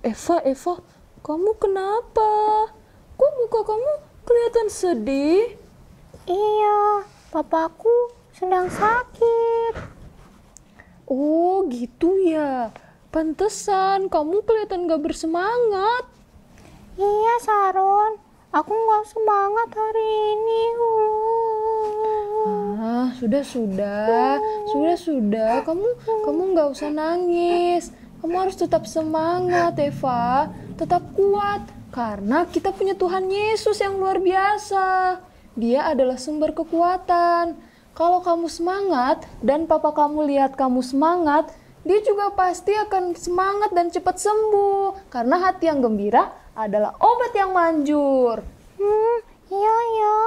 Eva, kamu kenapa? Kok muka kamu kelihatan sedih? Iya, papaku sedang sakit. Oh, gitu ya. Pantesan kamu kelihatan gak bersemangat. Iya, Saron. Aku nggak semangat hari ini. Ah, sudah. Kamu nggak usah nangis. Kamu harus tetap semangat, Eva. Tetap kuat. Karena kita punya Tuhan Yesus yang luar biasa. Dia adalah sumber kekuatan. Kalau kamu semangat dan papa kamu lihat kamu semangat, dia juga pasti akan semangat dan cepat sembuh. Karena hati yang gembira adalah obat yang manjur. Iya.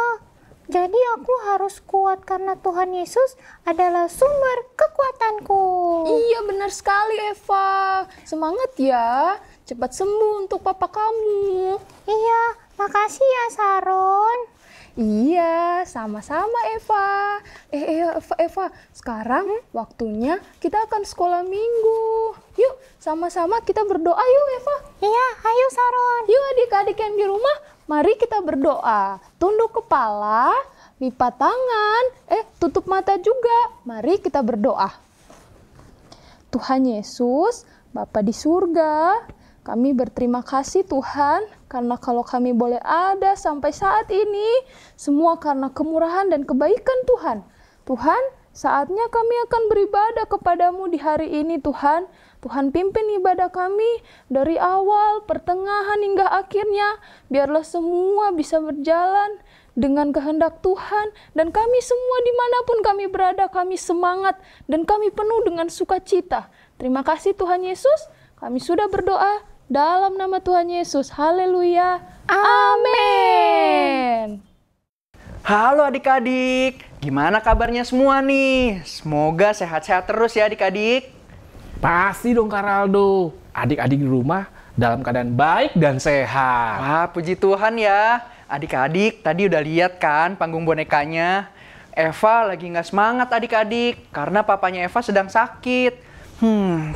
Jadi aku harus kuat karena Tuhan Yesus adalah sumber kekuatanku. Iya, benar sekali, Eva. Semangat ya. Cepat sembuh untuk papa kamu. Iya, makasih ya, Saron. Iya, sama-sama, Eva. Eva, sekarang waktunya kita akan sekolah minggu. Yuk, sama-sama kita berdoa yuk, Eva. Iya, ayo, Saron. Yuk adik-adik yang di rumah, mari kita berdoa. Tunduk kepala, lipat tangan, tutup mata juga. Mari kita berdoa. Tuhan Yesus, Bapa di surga, kami berterima kasih Tuhan, karena kalau kami boleh ada sampai saat ini, semua karena kemurahan dan kebaikan Tuhan. Tuhan, saatnya kami akan beribadah kepadamu di hari ini Tuhan. Tuhan pimpin ibadah kami dari awal, pertengahan hingga akhirnya. Biarlah semua bisa berjalan dengan kehendak Tuhan. Dan kami semua dimanapun kami berada, kami semangat dan kami penuh dengan sukacita. Terima kasih Tuhan Yesus, kami sudah berdoa dalam nama Tuhan Yesus. Haleluya. Amin. Halo adik-adik, gimana kabarnya semua nih? Semoga sehat-sehat terus ya adik-adik. Pasti dong Kak Raldo, adik-adik di rumah dalam keadaan baik dan sehat. Wah, puji Tuhan ya. Adik-adik tadi udah lihat kan panggung bonekanya. Eva lagi nggak semangat adik-adik, karena papanya Eva sedang sakit.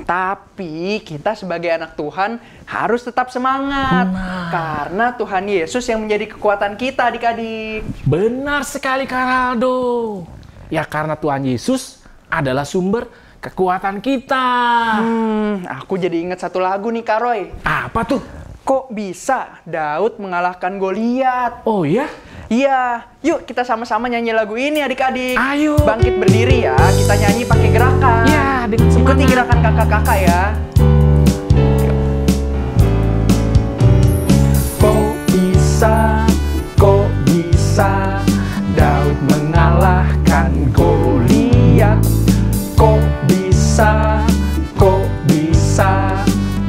Tapi kita sebagai anak Tuhan harus tetap semangat. Karena Tuhan Yesus yang menjadi kekuatan kita adik-adik. Benar sekali Kak Raldo. Ya karena Tuhan Yesus adalah sumber kekuatan kita. Aku jadi ingat satu lagu nih Kak Roy. Apa tuh? Kok bisa Daud mengalahkan Goliat? Oh ya? Iya, yuk kita sama-sama nyanyi lagu ini adik-adik. Ayo. Bangkit berdiri ya, kita nyanyi pakai gerakan. Ya, dengan semangat. Ikuti gerakan kakak-kakak ya. Kok bisa Daud mengalahkan Goliat? Kok bisa,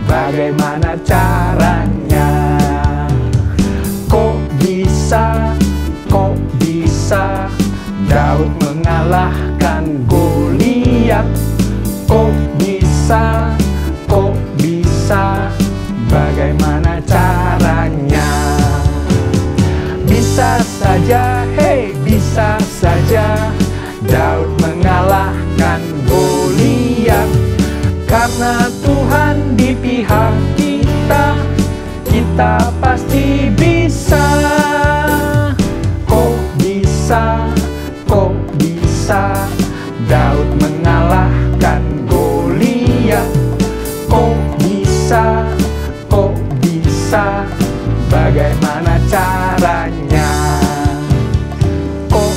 bagaimana caranya? Kok bisa Daud mengalahkan Goliat? Kok bisa, bagaimana caranya? Bisa saja, bisa saja Daud mengalahkan Goliat. Karena Tuhan di pihak kita, kita pasti bisa. Kok bisa Daud mengalahkan Goliat? Kok bisa, bagaimana caranya? Kok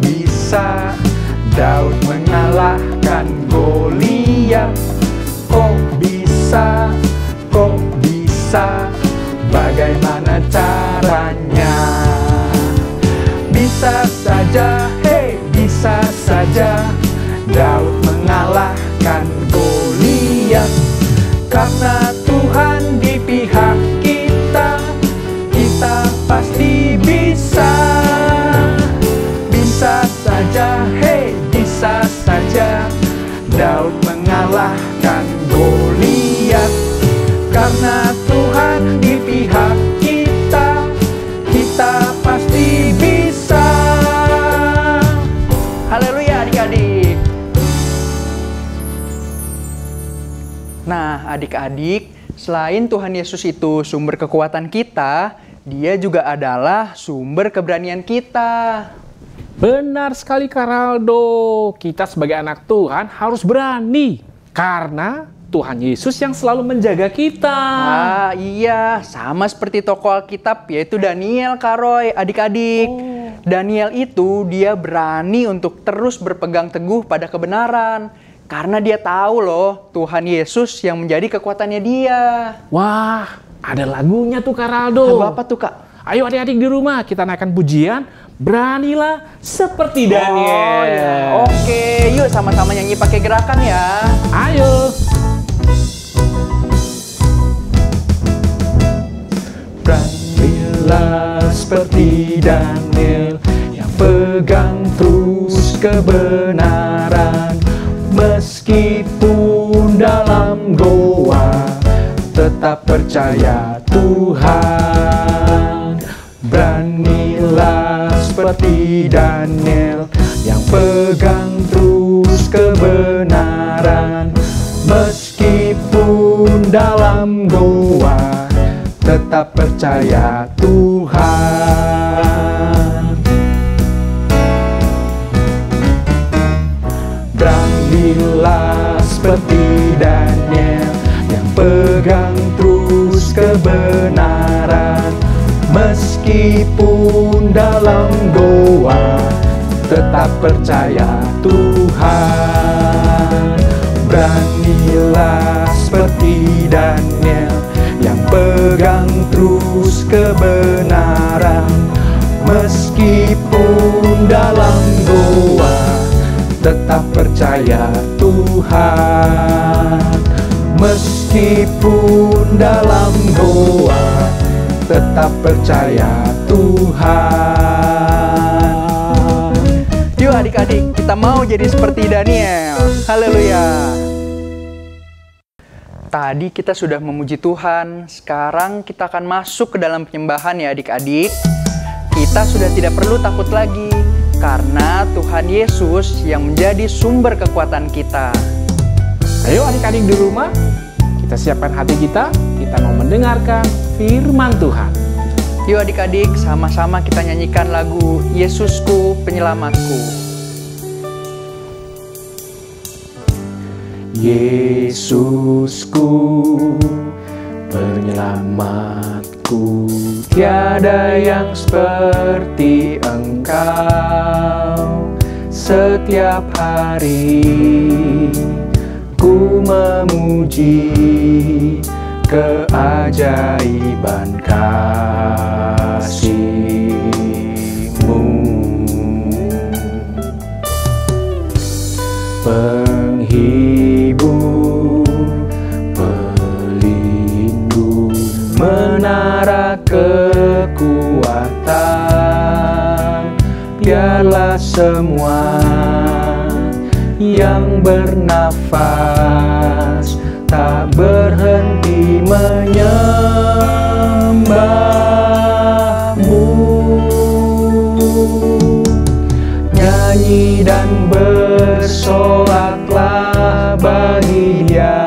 bisa Daud mengalahkan Goliat? Kok bisa, bagaimana caranya? Bisa saja, bisa saja Daud mengalahkan Goliat. Karena Tuhan di pihak kita, kita pasti bisa. Bisa saja, bisa saja Daud mengalahkan Goliat. Karena Tuhan di pihak kita, kita pasti bisa. Haleluya adik-adik. adik-adik, selain Tuhan Yesus itu sumber kekuatan kita, Dia juga adalah sumber keberanian kita. Benar sekali Karaldo. Kita sebagai anak Tuhan harus berani. Karena Tuhan Yesus yang selalu menjaga kita. Ah, iya, sama seperti tokoh Alkitab yaitu Daniel, Karoy, adik-adik. Daniel itu dia berani untuk terus berpegang teguh pada kebenaran. Karena dia tahu loh, Tuhan Yesus yang menjadi kekuatannya dia. Wah, ada lagunya tuh Karaldo. Lagu apa tuh, Kak? Ayo adik-adik di rumah kita naikkan pujian. Beranilah seperti Daniel. Oh, ya. Oke, yuk sama-sama nyanyi pakai gerakan ya. Ayo. Beranilah seperti Daniel yang pegang terus kebenaran, meskipun dalam goa tetap percaya Tuhan. Beranilah seperti Daniel yang pegang terus kebenaran, meskipun dalam goa tetap percaya Tuhan. Beranilah seperti Daniel yang pegang terus kebenaran, meskipun dalam goa tetap percaya Tuhan. Beranilah seperti Daniel yang pegang terus kebenaran, meskipun dalam goa tetap percaya Tuhan. Meskipun dalam goa tetap percaya Tuhan. Yuk adik-adik, kita mau jadi seperti Daniel. Haleluya. Tadi kita sudah memuji Tuhan, sekarang kita akan masuk ke dalam penyembahan ya adik-adik. Kita sudah tidak perlu takut lagi, karena Tuhan Yesus yang menjadi sumber kekuatan kita. Ayo adik-adik di rumah, kita siapkan hati kita mau mendengarkan firman Tuhan. Yuk adik-adik, sama-sama kita nyanyikan lagu Yesusku Penyelamatku. Yesusku, penyelamatku, tiada yang seperti Engkau. Setiap hari ku memuji keajaiban kasih-Mu. Penghibur, pelindung, menara kekuatan, biarlah semua yang bernafas tak berhenti menyembah-Mu. Nyanyi dan bersolatlah bagi Dia,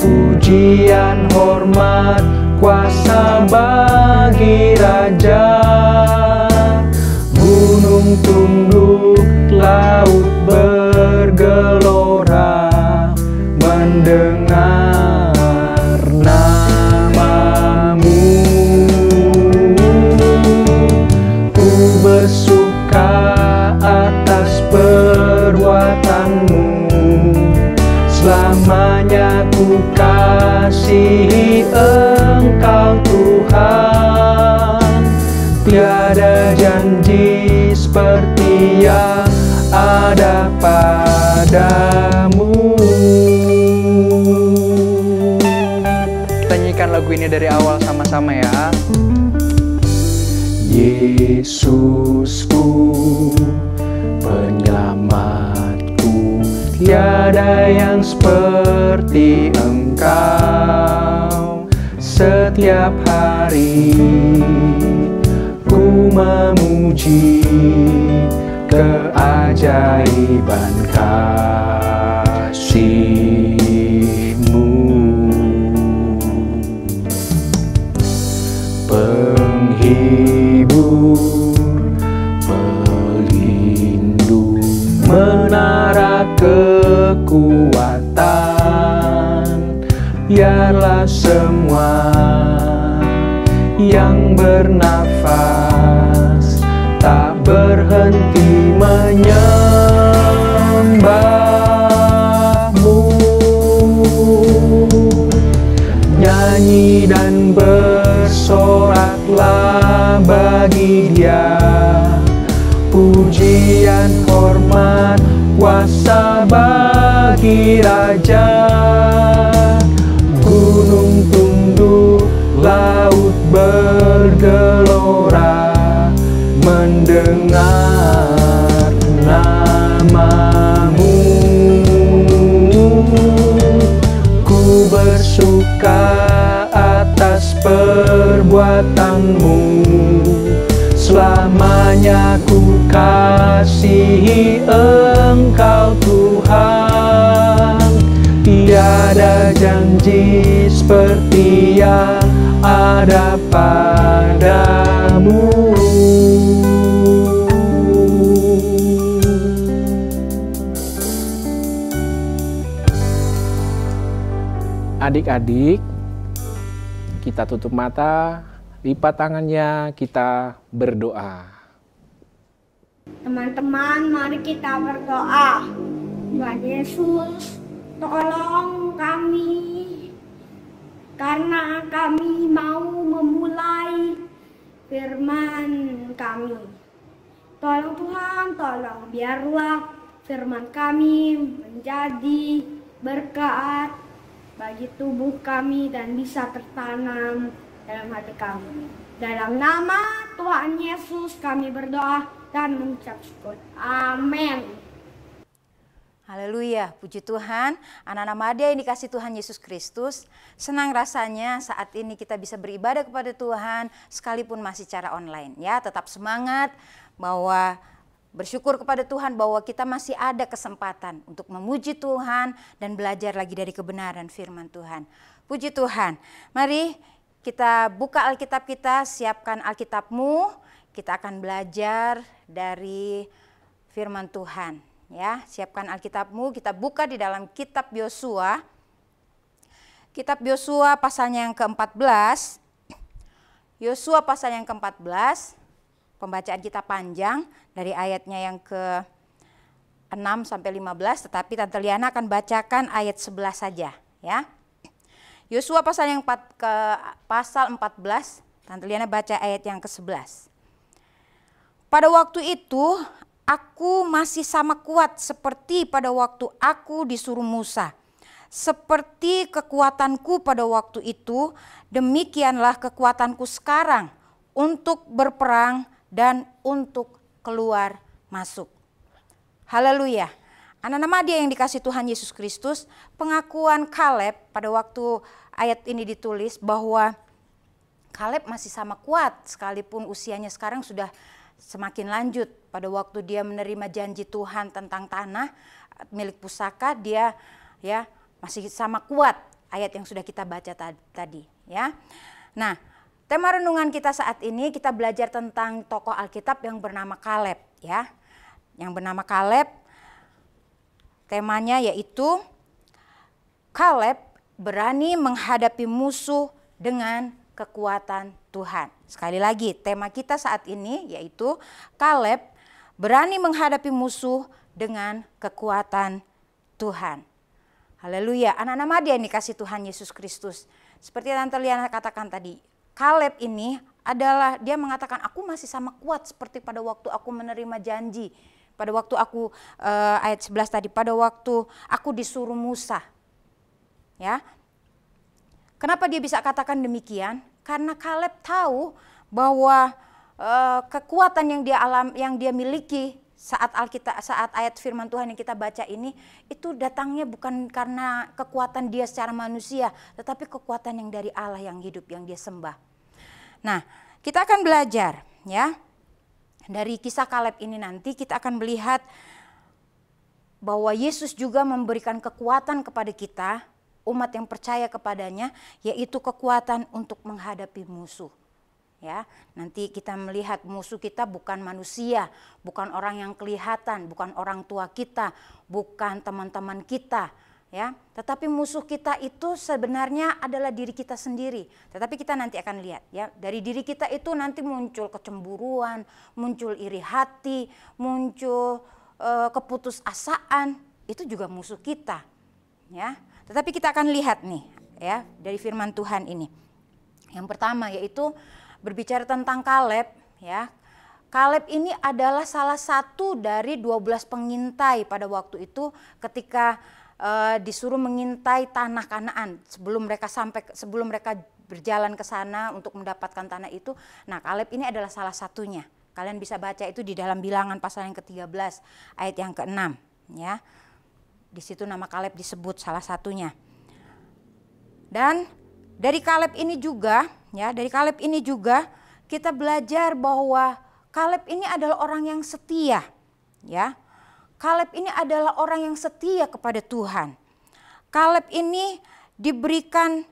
pujian, hormat, kuasa bagi Raja. Gunung tunduk, laut bergelora mendengar nama-Mu. Ku bersuka atas perbuatan-Mu, selamanya ku kasihi Engkau Tuhan. Tiada janji seperti yang ada padamu. Kita nyanyikan lagu ini dari awal sama-sama ya. Yesusku, penyelamatku, tiada yang seperti Engkau. Setiap hari ku memuji keajaiban kasih-Mu. penghibur, pelindung, menara kekuatan. Biarlah semua yang bernafas tak berhenti menyembah-Mu. Nyanyi dan bersoraklah bagi Dia, pujian, hormat, kuasa bagi Raja. Gunung tunduk, laut bergelora mendengar nama-Mu. Ku bersuka atas perbuatan-Mu, selamanya ku kasihi Engkau Tuhan. Tiada janji seperti yang ada padamu. Adik-adik, kita tutup mata, lipat tangannya, kita berdoa. Teman-teman, mari kita berdoa. Tuhan Yesus, tolong kami, karena kami mau memulai firman kami. Tolong Tuhan, tolong biarlah firman kami menjadi berkat bagi tubuh kami dan bisa tertanam dalam hati kami. Dalam nama Tuhan Yesus kami berdoa dan mengucap syukur. Amin. Haleluya, puji Tuhan. Anak-anak Madya yang dikasih Tuhan Yesus Kristus, senang rasanya saat ini kita bisa beribadah kepada Tuhan sekalipun masih secara online. Ya, tetap semangat bahwa bersyukur kepada Tuhan bahwa kita masih ada kesempatan untuk memuji Tuhan dan belajar lagi dari kebenaran firman Tuhan. Puji Tuhan. Mari kita buka Alkitab kita, siapkan Alkitabmu. Kita akan belajar dari firman Tuhan. Ya, siapkan Alkitabmu, kita buka di dalam kitab Yosua. Kitab Yosua pasalnya yang ke-14. Yosua pasal yang ke-14. Pembacaan kita panjang dari ayatnya yang ke-6 sampai 15, tetapi Tante Liana akan bacakan ayat 11 saja, ya. Yosua pasal yang pasal 14, Tante Liana baca ayat yang ke-11. Pada waktu itu aku masih sama kuat seperti pada waktu aku disuruh Musa. Seperti kekuatanku pada waktu itu, demikianlah kekuatanku sekarang untuk berperang dan untuk keluar masuk. Haleluya. Anak-anak Madya yang dikasih Tuhan Yesus Kristus, pengakuan Kaleb pada waktu ayat ini ditulis bahwa Kaleb masih sama kuat sekalipun usianya sekarang sudah semakin lanjut. Pada waktu dia menerima janji Tuhan tentang tanah milik pusaka, dia ya masih sama kuat ayat yang sudah kita baca tadi, ya. Nah, tema renungan kita saat ini kita belajar tentang tokoh Alkitab yang bernama Kaleb, ya. Yang bernama Kaleb, temanya yaitu Kaleb berani menghadapi musuh dengan kekuatan Tuhan. Sekali lagi, tema kita saat ini yaitu Kaleb berani menghadapi musuh dengan kekuatan Tuhan. Haleluya, anak-anak Madya yang dikasih Tuhan Yesus Kristus. Seperti yang Tante Liana katakan tadi, Kaleb ini adalah, dia mengatakan aku masih sama kuat seperti pada waktu aku menerima janji. Pada waktu aku, ayat 11 tadi, pada waktu aku disuruh Musa. Ya. Kenapa dia bisa katakan demikian? Karena Kaleb tahu bahwa kekuatan yang dia miliki saat ayat firman Tuhan yang kita baca ini, itu datangnya bukan karena kekuatan dia secara manusia, tetapi kekuatan yang dari Allah yang hidup, yang dia sembah. Nah, kita akan belajar, ya, dari kisah Kaleb ini nanti kita akan melihat bahwa Yesus juga memberikan kekuatan kepada kita, umat yang percaya kepadanya, yaitu kekuatan untuk menghadapi musuh. Ya, nanti kita melihat musuh kita bukan manusia, bukan orang yang kelihatan, bukan orang tua kita, bukan teman-teman kita, ya. Tetapi musuh kita itu sebenarnya adalah diri kita sendiri. Tetapi kita nanti akan lihat, ya, dari diri kita itu nanti muncul kecemburuan, muncul iri hati, muncul keputusasaan, itu juga musuh kita, ya. Tetapi kita akan lihat nih, ya, dari firman Tuhan ini. Yang pertama yaitu berbicara tentang Kaleb, ya. Kaleb ini adalah salah satu dari 12 pengintai pada waktu itu ketika disuruh mengintai tanah Kanaan sebelum mereka berjalan ke sana untuk mendapatkan tanah itu. Nah, Kaleb ini adalah salah satunya. Kalian bisa baca itu di dalam Bilangan pasal yang ke-13 ayat yang ke-6, ya. Di situ nama Kaleb disebut salah satunya. Dan dari Kaleb ini juga, ya, dari Kaleb ini juga kita belajar bahwa Kaleb ini adalah orang yang setia, ya. Kaleb ini adalah orang yang setia kepada Tuhan. Kaleb ini diberikan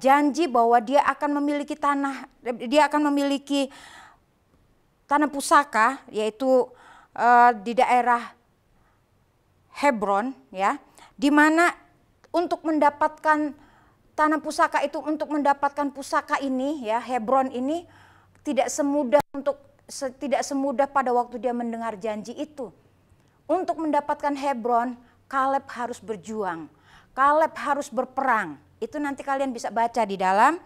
janji bahwa dia akan memiliki tanah pusaka, yaitu di daerah Hebron, ya, di mana untuk mendapatkan tanah pusaka itu, untuk mendapatkan pusaka ini, ya, Hebron ini tidak semudah pada waktu dia mendengar janji itu. Untuk mendapatkan Hebron, Kaleb harus berjuang. Kaleb harus berperang. Itu nanti kalian bisa baca di dalam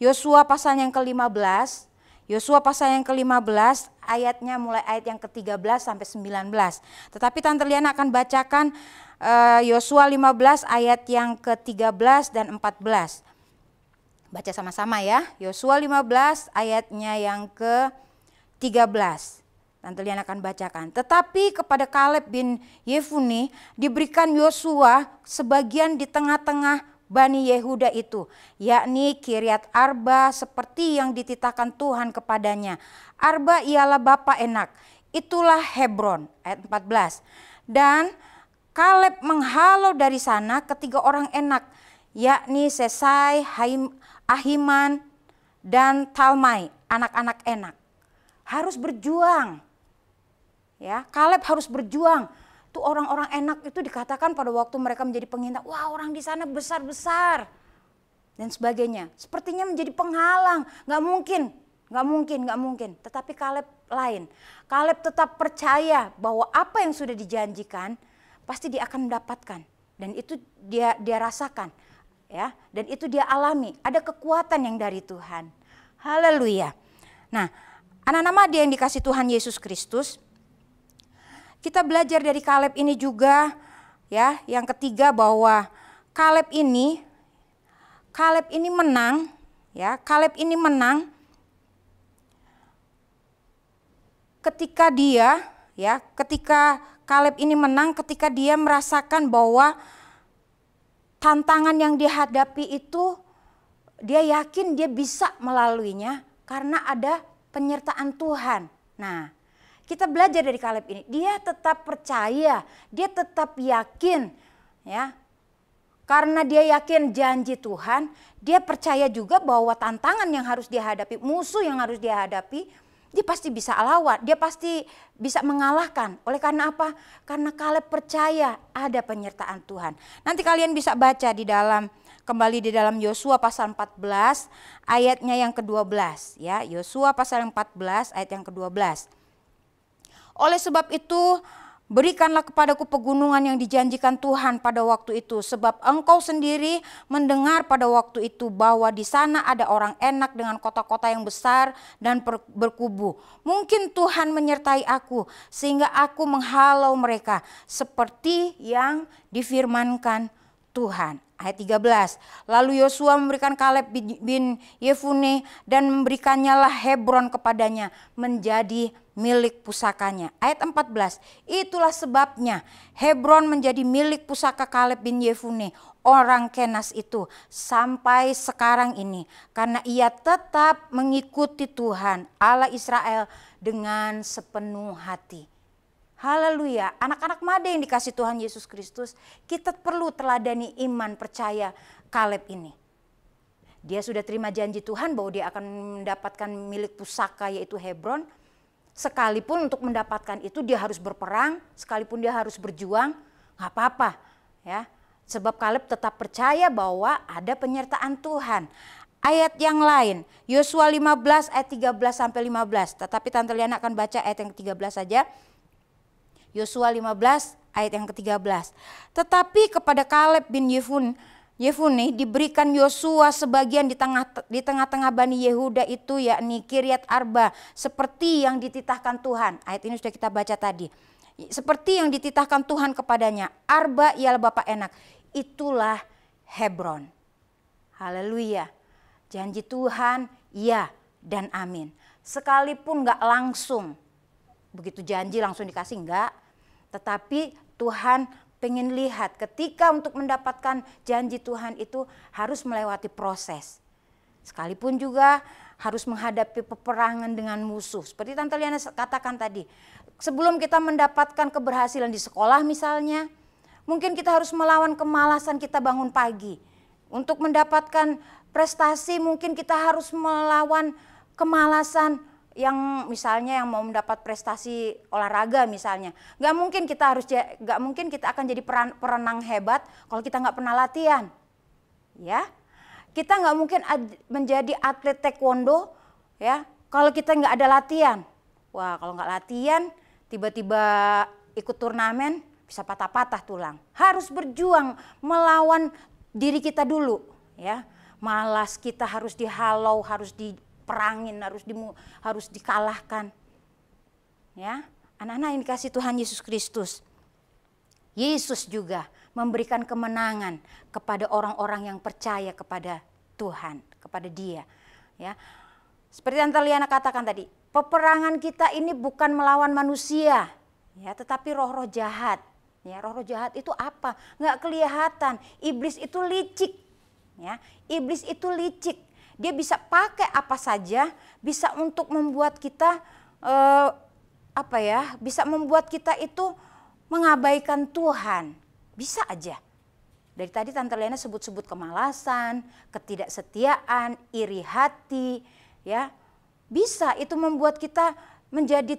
Yosua pasal yang ke-15. Yosua pasal yang ke-15 ayatnya mulai ayat yang ke-13 sampai 19. Tetapi Tante Liana akan bacakan Yosua 15 ayat yang ke-13 dan 14. Baca sama-sama ya. Yosua 15 ayatnya yang ke-13. Tante Liana akan bacakan. Tetapi kepada Kaleb bin Yefune diberikan Yosua sebagian di tengah-tengah Bani Yehuda itu, yakni Kiryat Arba seperti yang dititahkan Tuhan kepadanya. Arba ialah bapa Enak, itulah Hebron, ayat 14. Dan Kaleb menghalau dari sana ketiga orang Enak, yakni Sesai, Ahiman, dan Talmai, anak-anak Enak. Harus berjuang, ya, Kaleb harus berjuang. Tuh orang-orang Enak itu dikatakan pada waktu mereka menjadi pengintai, wah orang di sana besar-besar dan sebagainya. Sepertinya menjadi penghalang, nggak mungkin. Tetapi Kaleb lain. Kaleb tetap percaya bahwa apa yang sudah dijanjikan pasti dia akan mendapatkan, dan itu dia rasakan, ya, dan itu dia alami. Ada kekuatan yang dari Tuhan. Haleluya. Nah, anak-anak Madia yang dikasih Tuhan Yesus Kristus, kita belajar dari Kaleb ini juga, ya, yang ketiga bahwa Kaleb ini menang, ya. Kaleb ini menang ketika Kaleb ini menang ketika dia merasakan bahwa tantangan yang dihadapi itu dia yakin dia bisa melaluinya karena ada penyertaan Tuhan. Nah, kita belajar dari Kaleb ini, dia tetap percaya, dia tetap yakin, ya. Karena dia yakin janji Tuhan, dia percaya juga bahwa tantangan yang harus dia hadapi, musuh yang harus dia hadapi, dia pasti bisa lawan, dia pasti bisa mengalahkan. Oleh karena apa? Karena Kaleb percaya ada penyertaan Tuhan. Nanti kalian bisa baca kembali di dalam Yosua pasal 14 ayatnya yang ke-12, ya. Yosua pasal 14 ayat yang ke-12. Oleh sebab itu, berikanlah kepadaku pegunungan yang dijanjikan Tuhan pada waktu itu, sebab engkau sendiri mendengar pada waktu itu bahwa di sana ada orang Enak dengan kota-kota yang besar dan berkubu. Mungkin Tuhan menyertai aku sehingga aku menghalau mereka seperti yang difirmankan Tuhan. Ayat 13. Lalu Yosua memberikan Kaleb bin Yefune dan memberikannya lah Hebron kepadanya menjadi milik pusakanya. Ayat 14. Itulah sebabnya Hebron menjadi milik pusaka Kaleb bin Yefune, orang Kenas itu, sampai sekarang ini, karena ia tetap mengikuti Tuhan Allah Israel dengan sepenuh hati. Haleluya, anak-anak Made yang dikasih Tuhan Yesus Kristus, kita perlu teladani iman percaya Kaleb ini. Dia sudah terima janji Tuhan bahwa dia akan mendapatkan milik pusaka yaitu Hebron. Sekalipun untuk mendapatkan itu dia harus berperang, sekalipun dia harus berjuang, nggak apa-apa ya. Sebab Kaleb tetap percaya bahwa ada penyertaan Tuhan. Ayat yang lain, Yosua 15 ayat 13 sampai 15. Tetapi Tante Liana akan baca ayat yang ke-13 saja. Yosua 15 ayat yang ke-13. Tetapi kepada Kaleb bin Yefune diberikan Yosua sebagian di tengah-tengah Bani Yehuda itu, yakni Kiryat Arba, seperti yang dititahkan Tuhan. Ayat ini sudah kita baca tadi. Seperti yang dititahkan Tuhan kepadanya. Arba ialah Bapak Enak. Itulah Hebron. Haleluya. Janji Tuhan ya dan amin. Sekalipun gak langsung, begitu janji langsung dikasih enggak. Tetapi Tuhan pengen lihat ketika untuk mendapatkan janji Tuhan itu harus melewati proses. Sekalipun juga harus menghadapi peperangan dengan musuh. Seperti Tante Liana katakan tadi, sebelum kita mendapatkan keberhasilan di sekolah misalnya, mungkin kita harus melawan kemalasan kita bangun pagi. Untuk mendapatkan prestasi mungkin kita harus melawan kemalasan yang misalnya yang mau mendapat prestasi olahraga misalnya, nggak mungkin kita akan jadi perenang hebat kalau kita nggak pernah latihan, ya. Kita nggak mungkin menjadi atlet taekwondo, ya, kalau kita nggak ada latihan. Wah, kalau nggak latihan, tiba-tiba ikut turnamen bisa patah-patah tulang. Harus berjuang melawan diri kita dulu, ya. Malas kita harus dihalau, harus diperangin, harus dikalahkan. Ya, anak-anak yang dikasih Tuhan Yesus Kristus. Yesus juga memberikan kemenangan kepada orang-orang yang percaya kepada Tuhan, kepada Dia. Ya, seperti yang Liana katakan tadi, peperangan kita ini bukan melawan manusia, ya, tetapi roh-roh jahat. Ya, roh-roh jahat itu apa? Nggak kelihatan. Iblis itu licik. Ya, iblis itu licik. Dia bisa pakai apa saja, bisa untuk membuat kita bisa membuat kita itu mengabaikan Tuhan. Bisa aja. Dari tadi Tante Liana sebut-sebut kemalasan, ketidaksetiaan, iri hati, ya. Bisa itu membuat kita menjadi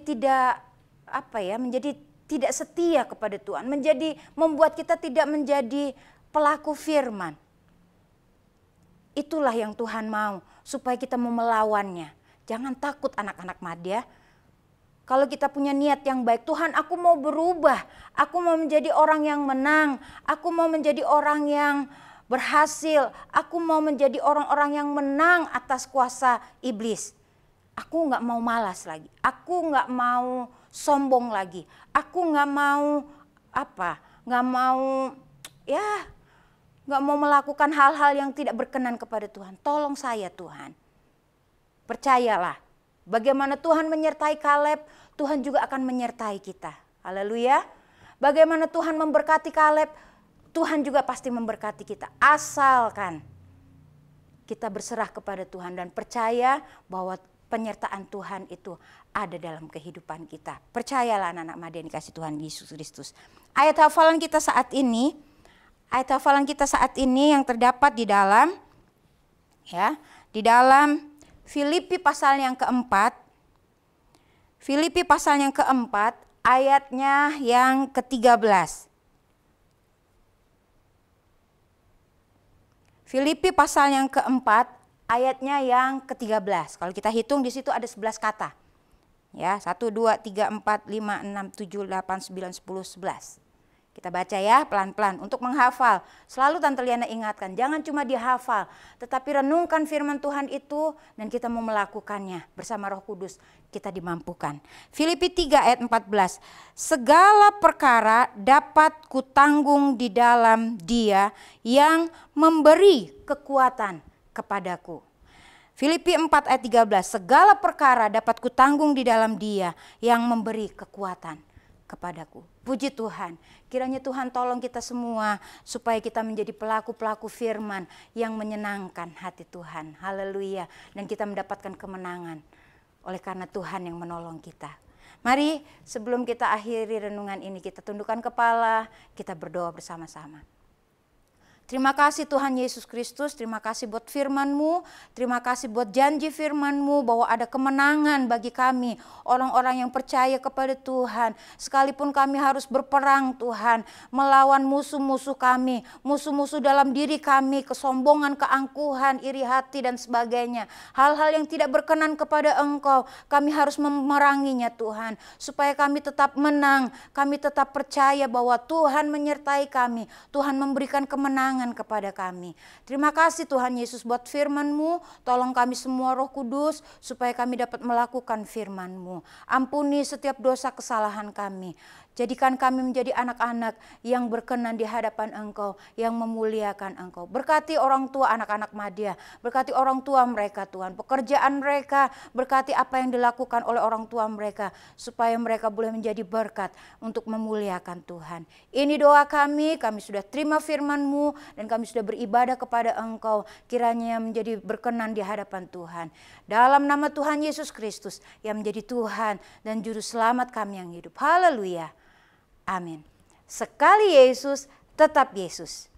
menjadi tidak setia kepada Tuhan, membuat kita tidak menjadi pelaku firman. Itulah yang Tuhan mau, supaya kita mau melawannya. Jangan takut anak-anak Madya. Kalau kita punya niat yang baik, Tuhan aku mau berubah, aku mau menjadi orang yang menang, aku mau menjadi orang yang berhasil, aku mau menjadi orang-orang yang menang atas kuasa iblis. Aku nggak mau malas lagi, aku nggak mau sombong lagi, aku nggak mau nggak mau melakukan hal-hal yang tidak berkenan kepada Tuhan. Tolong saya Tuhan. Percayalah, bagaimana Tuhan menyertai Kaleb, Tuhan juga akan menyertai kita. Haleluya. Bagaimana Tuhan memberkati Kaleb, Tuhan juga pasti memberkati kita. Asalkan kita berserah kepada Tuhan dan percaya bahwa penyertaan Tuhan itu ada dalam kehidupan kita. Percayalah anak-anak Madya yang dikasih Tuhan Yesus Kristus. Ayat hafalan kita saat ini yang terdapat di dalam Filipi pasal yang keempat. Filipi pasal yang keempat ayatnya yang ke-13. Filipi pasal yang keempat ayatnya yang ke-13. Kalau kita hitung di situ ada 11 kata. Ya, 1, 2, 3, 4, 5, 6, 7, 8, 9, 10, 11. Kita baca ya pelan-pelan untuk menghafal. Selalu Tante Liana ingatkan, jangan cuma dihafal, tetapi renungkan firman Tuhan itu dan kita mau melakukannya bersama Roh Kudus, kita dimampukan. Filipi 3 ayat 14. Segala perkara dapat kutanggung di dalam Dia yang memberi kekuatan kepadaku. Filipi 4 ayat 13. Segala perkara dapat kutanggung di dalam Dia yang memberi kekuatan kepadaku. Puji Tuhan, kiranya Tuhan tolong kita semua supaya kita menjadi pelaku-pelaku firman yang menyenangkan hati Tuhan. Haleluya. Dan kita mendapatkan kemenangan oleh karena Tuhan yang menolong kita. Mari sebelum kita akhiri renungan ini, kita tundukkan kepala, kita berdoa bersama-sama. Terima kasih Tuhan Yesus Kristus, terima kasih buat firman-Mu, terima kasih buat janji firman-Mu bahwa ada kemenangan bagi kami, orang-orang yang percaya kepada Tuhan. Sekalipun kami harus berperang Tuhan, melawan musuh-musuh kami, musuh-musuh dalam diri kami, kesombongan, keangkuhan, iri hati dan sebagainya. Hal-hal yang tidak berkenan kepada Engkau, kami harus memeranginya Tuhan, supaya kami tetap menang, kami tetap percaya bahwa Tuhan menyertai kami, Tuhan memberikan kemenangan kepada kami. Terima kasih Tuhan Yesus buat firman-Mu. Tolong kami semua Roh Kudus supaya kami dapat melakukan firman-Mu. Ampuni setiap dosa kesalahan kami. Jadikan kami menjadi anak-anak yang berkenan di hadapan Engkau, yang memuliakan Engkau. Berkati orang tua anak-anak Madya, berkati orang tua mereka Tuhan, pekerjaan mereka, berkati apa yang dilakukan oleh orang tua mereka, supaya mereka boleh menjadi berkat untuk memuliakan Tuhan. Ini doa kami sudah terima firman-Mu dan kami sudah beribadah kepada Engkau, kiranya menjadi berkenan di hadapan Tuhan. Dalam nama Tuhan Yesus Kristus yang menjadi Tuhan dan Juru Selamat kami yang hidup. Haleluya. Amin. Sekali Yesus, tetap Yesus.